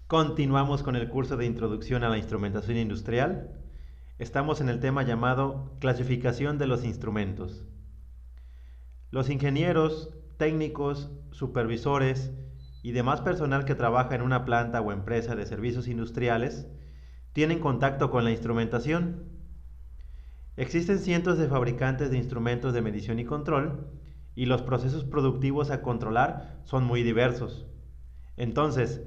Continuamos con el curso de Introducción a la Instrumentación Industrial. Estamos en el tema llamado Clasificación de los instrumentos. Los ingenieros, técnicos, supervisores y demás personal que trabaja en una planta o empresa de servicios industriales tienen contacto con la instrumentación. Existen cientos de fabricantes de instrumentos de medición y control y los procesos productivos a controlar son muy diversos. Entonces,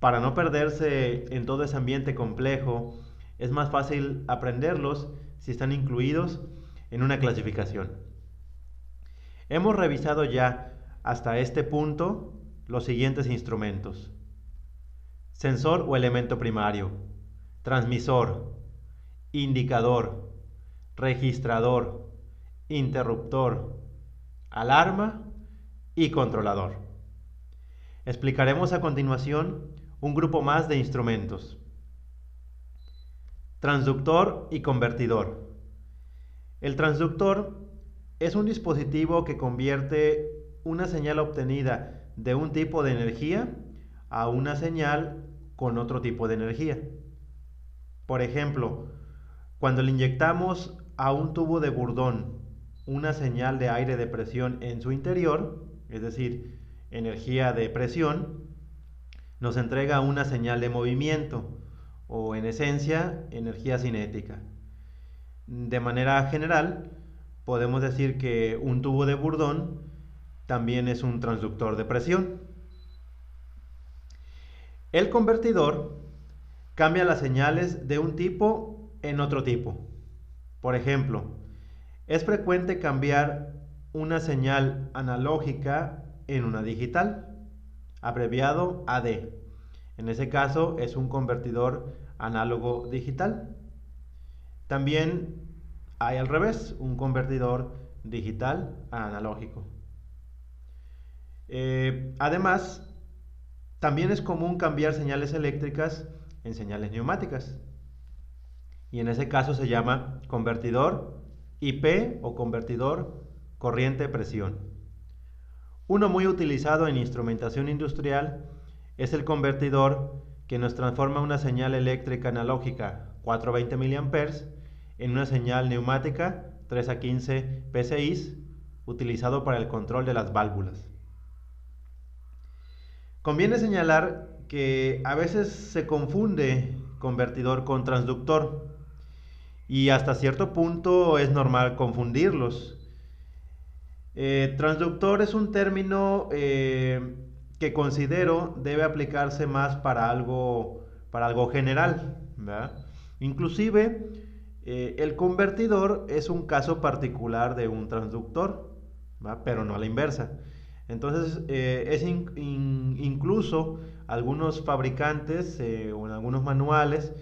para no perderse en todo ese ambiente complejo, es más fácil aprenderlos si están incluidos en una clasificación. Hemos revisado ya hasta este punto los siguientes instrumentos: sensor o elemento primario, transmisor, indicador, registrador, interruptor, alarma y controlador. Explicaremos a continuación un grupo más de instrumentos. Transductor y convertidor. El transductor es un dispositivo que convierte una señal obtenida de un tipo de energía a una señal con otro tipo de energía. Por ejemplo, cuando le inyectamos a un tubo de Bourdon una señal de aire de presión en su interior, es decir, energía de presión, nos entrega una señal de movimiento o, en esencia, energía cinética. De manera general, podemos decir que un tubo de Bourdon también es un transductor de presión. El convertidor cambia las señales de un tipo en otro tipo. Por ejemplo, es frecuente cambiar una señal analógica en una digital, abreviado AD. En ese caso es un convertidor análogo digital. También hay al revés, un convertidor digital a analógico. Además, también es común cambiar señales eléctricas en señales neumáticas. Y en ese caso se llama convertidor IP o convertidor corriente-presión. Uno muy utilizado en instrumentación industrial es el convertidor que nos transforma una señal eléctrica analógica 420 mA en una señal neumática 3 a 15 PSI, utilizado para el control de las válvulas. Conviene señalar que a veces se confunde convertidor con transductor y hasta cierto punto es normal confundirlos. Transductor es un término que considero debe aplicarse más para algo general, ¿verdad? Inclusive, el convertidor es un caso particular de un transductor, ¿verdad? Pero no a la inversa. Entonces, incluso algunos fabricantes o en algunos manuales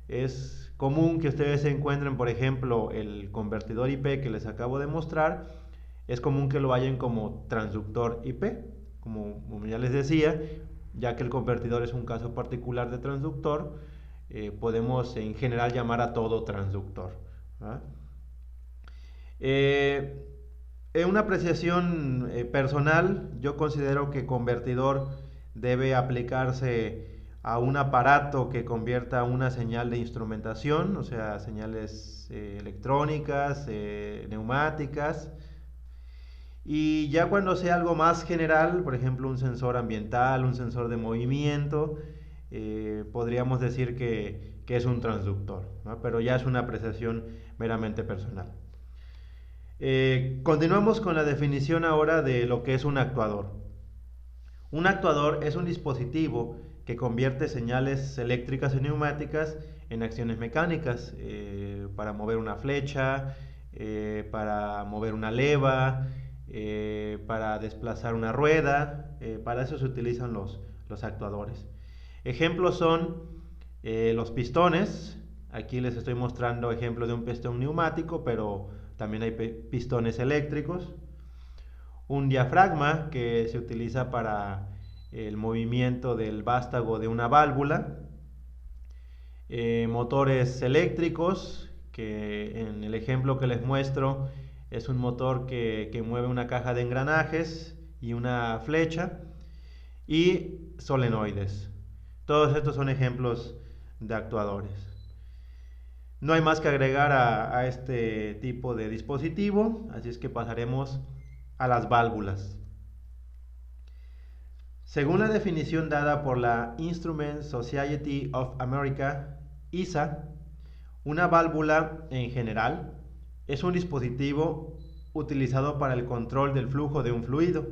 es común que ustedes encuentren, por ejemplo, el convertidor IP que les acabo de mostrar. Es común que lo hayan como transductor IP, como ya les decía, ya que el convertidor es un caso particular de transductor, podemos en general llamar a todo transductor. En una apreciación personal, yo considero que convertidor debe aplicarse a un aparato que convierta una señal de instrumentación, o sea, señales electrónicas, neumáticas. Y ya cuando sea algo más general, por ejemplo un sensor ambiental, un sensor de movimiento, podríamos decir que es un transductor, ¿no? Pero ya es una apreciación meramente personal. Continuamos con la definición ahora de lo que es un actuador. Un actuador es un dispositivo que convierte señales eléctricas y neumáticas en acciones mecánicas, para mover una flecha, para mover una leva, para desplazar una rueda. Para eso se utilizan los actuadores. Ejemplos son los pistones. Aquí les estoy mostrando ejemplo de un pistón neumático, pero también hay pistones eléctricos. Un diafragma, que se utiliza para el movimiento del vástago de una válvula. Motores eléctricos, que en el ejemplo que les muestro es un motor que mueve una caja de engranajes y una flecha. Y solenoides. Todos estos son ejemplos de actuadores. No hay más que agregar a este tipo de dispositivo, así es que pasaremos a las válvulas. Según la definición dada por la Instrument Society of America, ISA, una válvula en general es un dispositivo utilizado para el control del flujo de un fluido,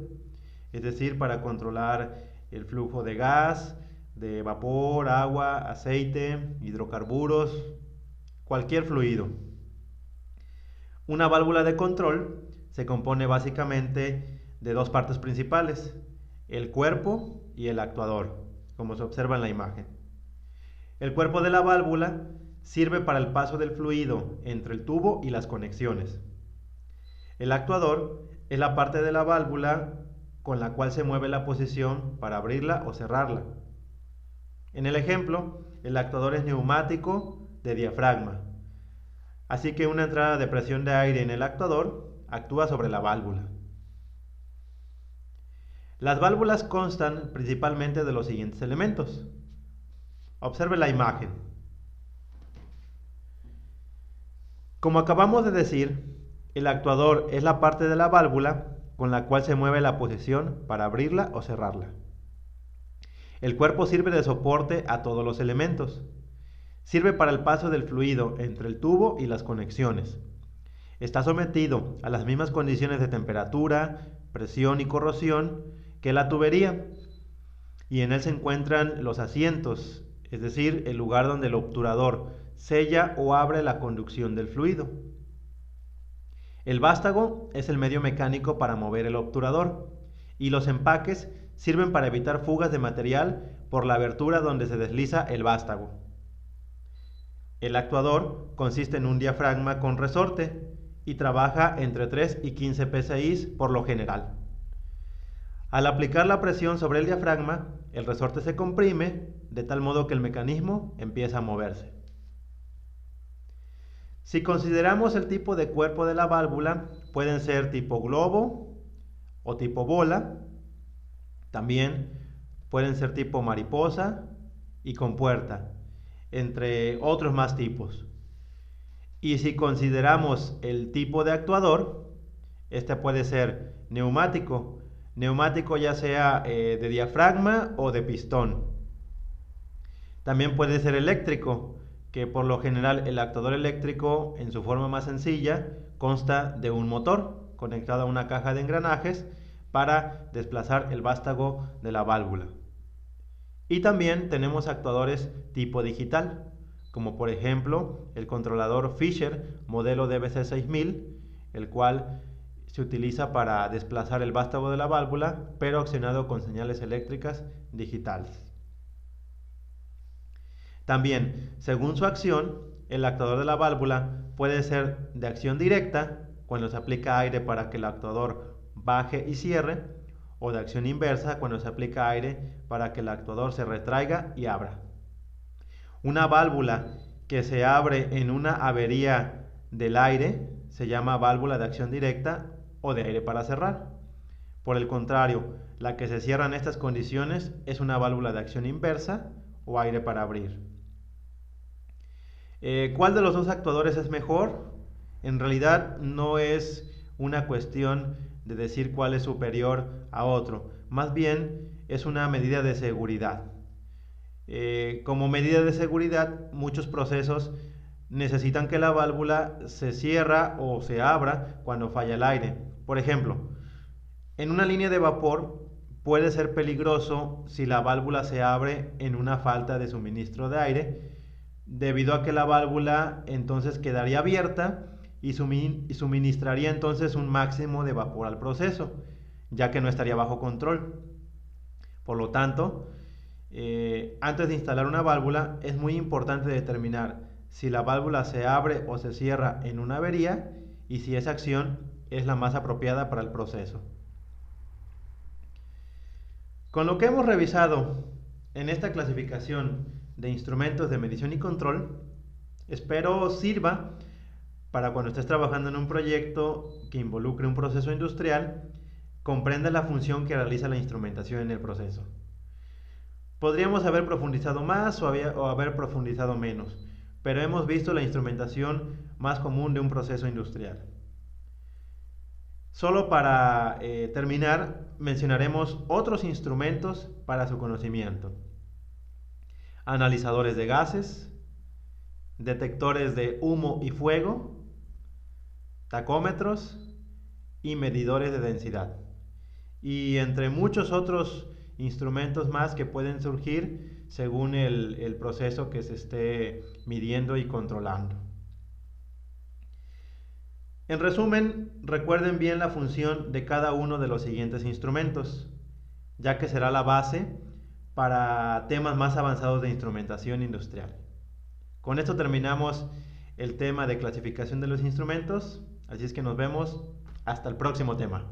es decir, para controlar el flujo de gas, de vapor, agua, aceite, hidrocarburos, cualquier fluido. Una válvula de control se compone básicamente de dos partes principales, el cuerpo y el actuador, como se observa en la imagen. El cuerpo de la válvula sirve para el paso del fluido entre el tubo y las conexiones. El actuador es la parte de la válvula con la cual se mueve la posición para abrirla o cerrarla. En el ejemplo, el actuador es neumático de diafragma, así que una entrada de presión de aire en el actuador actúa sobre la válvula. Las válvulas constan principalmente de los siguientes elementos. Observe la imagen. Como acabamos de decir, el actuador es la parte de la válvula con la cual se mueve la posición para abrirla o cerrarla. El cuerpo sirve de soporte a todos los elementos. Sirve para el paso del fluido entre el tubo y las conexiones. Está sometido a las mismas condiciones de temperatura, presión y corrosión que la tubería. Y en él se encuentran los asientos, es decir, el lugar donde el obturador sella o abre la conducción del fluido. El vástago es el medio mecánico para mover el obturador y los empaques sirven para evitar fugas de material por la abertura donde se desliza el vástago. El actuador consiste en un diafragma con resorte y trabaja entre 3 y 15 psi por lo general. Al aplicar la presión sobre el diafragma, el resorte se comprime de tal modo que el mecanismo empieza a moverse. Si consideramos el tipo de cuerpo de la válvula, pueden ser tipo globo o tipo bola. También pueden ser tipo mariposa y compuerta, entre otros más tipos. Y si consideramos el tipo de actuador, este puede ser neumático ya sea de diafragma o de pistón. También puede ser eléctrico, que por lo general el actuador eléctrico en su forma más sencilla consta de un motor conectado a una caja de engranajes para desplazar el vástago de la válvula. Y también tenemos actuadores tipo digital, como por ejemplo el controlador Fisher modelo DBC 6000, el cual se utiliza para desplazar el vástago de la válvula, pero accionado con señales eléctricas digitales. También, según su acción, el actuador de la válvula puede ser de acción directa, cuando se aplica aire para que el actuador baje y cierre, o de acción inversa, cuando se aplica aire para que el actuador se retraiga y abra. Una válvula que se abre en una avería del aire se llama válvula de acción directa o de aire para cerrar. Por el contrario, la que se cierra en estas condiciones es una válvula de acción inversa o aire para abrir. ¿Cuál de los dos actuadores es mejor? En realidad no es una cuestión de decir cuál es superior a otro, más bien es una medida de seguridad. Como medida de seguridad, muchos procesos necesitan que la válvula se cierra o se abra cuando falla el aire. Por ejemplo, en una línea de vapor puede ser peligroso si la válvula se abre en una falta de suministro de aire, debido a que la válvula entonces quedaría abierta y suministraría entonces un máximo de vapor al proceso, ya que no estaría bajo control. Por lo tanto, antes de instalar una válvula es muy importante determinar si la válvula se abre o se cierra en una avería y si esa acción es la más apropiada para el proceso. Con lo que hemos revisado en esta clasificación de instrumentos de medición y control, espero sirva para cuando estés trabajando en un proyecto que involucre un proceso industrial, comprendas la función que realiza la instrumentación en el proceso. Podríamos haber profundizado más o haber profundizado menos, pero hemos visto la instrumentación más común de un proceso industrial. Solo para terminar, mencionaremos otros instrumentos para su conocimiento. Analizadores de gases, detectores de humo y fuego, tacómetros y medidores de densidad. Y entre muchos otros instrumentos más que pueden surgir según el proceso que se esté midiendo y controlando. En resumen, recuerden bien la función de cada uno de los siguientes instrumentos, ya que será la base para temas más avanzados de instrumentación industrial. Con esto terminamos el tema de clasificación de los instrumentos, así es que nos vemos hasta el próximo tema.